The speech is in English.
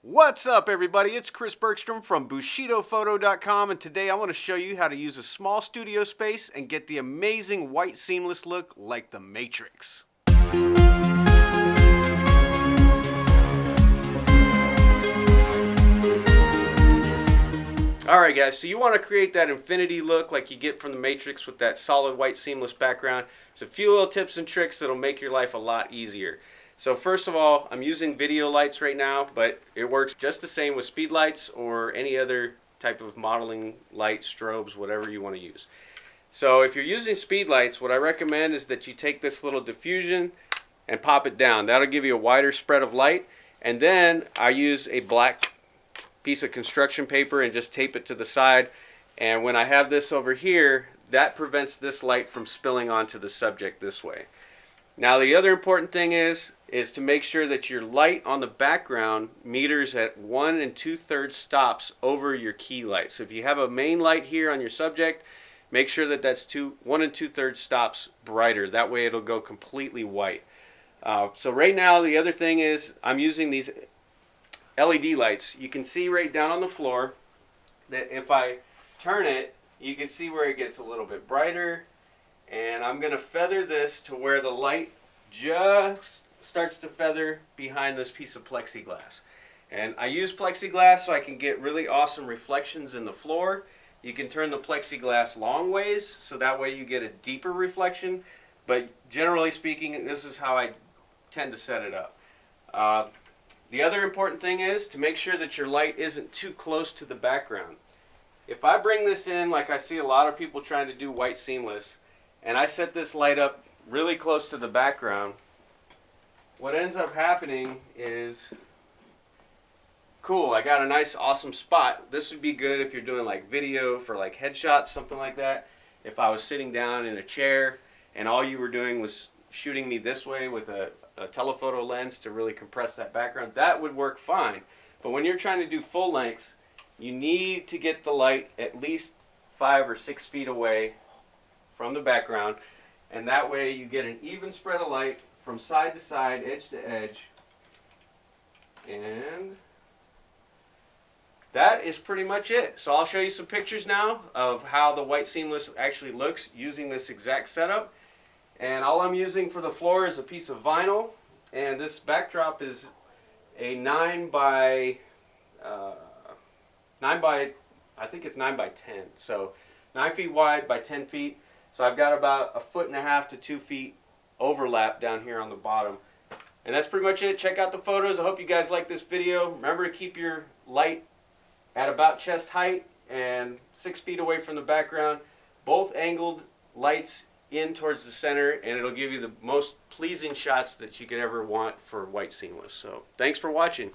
What's up, everybody? It's Chris Bergstrom from BushitoPhoto.com, and today I want to show you how to use a small studio space and get the amazing white seamless look like the Matrix. Alright guys, so you want to create that infinity look like you get from the Matrix with that solid white seamless background. There's a few little tips and tricks that'll make your life a lot easier. So first of all, I'm using video lights right now, but it works just the same with speed lights or any other type of modeling light, strobes, whatever you want to use. So if you're using speed lights, what I recommend is that you take this little diffusion and pop it down. That'll give you a wider spread of light. And then I use a black piece of construction paper and just tape it to the side, and when I have this over here, that prevents this light from spilling onto the subject this way. Now the other important thing is to make sure that your light on the background meters at 1 2/3 stops over your key light. So if you have a main light here on your subject, make sure that that's 1 2/3 stops brighter. That way it'll go completely white. So right now the other thing is I'm using these LED lights. You can see right down on the floor that if I turn it, you can see where it gets a little bit brighter, and I'm going to feather this to where the light just starts to feather behind this piece of plexiglass. And I use plexiglass so I can get really awesome reflections in the floor. You can turn the plexiglass long ways so that way you get a deeper reflection, but generally speaking, this is how I tend to set it up. The other important thing is to make sure that your light isn't too close to the background. If I bring this in, like I see a lot of people trying to do white seamless, and I set this light up really close to the background, what ends up happening is, cool, I got a nice awesome spot. This would be good if you're doing like video for like headshots, something like that. If I was sitting down in a chair and all you were doing was shooting me this way with a telephoto lens to really compress that background, that would work fine. But when you're trying to do full lengths, you need to get the light at least 5 or 6 feet away from the background, and that way you get an even spread of light from side to side, edge to edge. And that is pretty much it. So I'll show you some pictures now of how the white seamless actually looks using this exact setup. And all I'm using for the floor is a piece of vinyl, and this backdrop is a 9 by I think it's 9 by 10, so 9 feet wide by 10 feet. So I've got about 1.5 to 2 feet overlap down here on the bottom, and that's pretty much it. Check out the photos. I hope you guys like this video. Remember to keep your light at about chest height and 6 feet away from the background. Both angled lights in towards the center, and it'll give you the most pleasing shots that you could ever want for white seamless. So thanks for watching.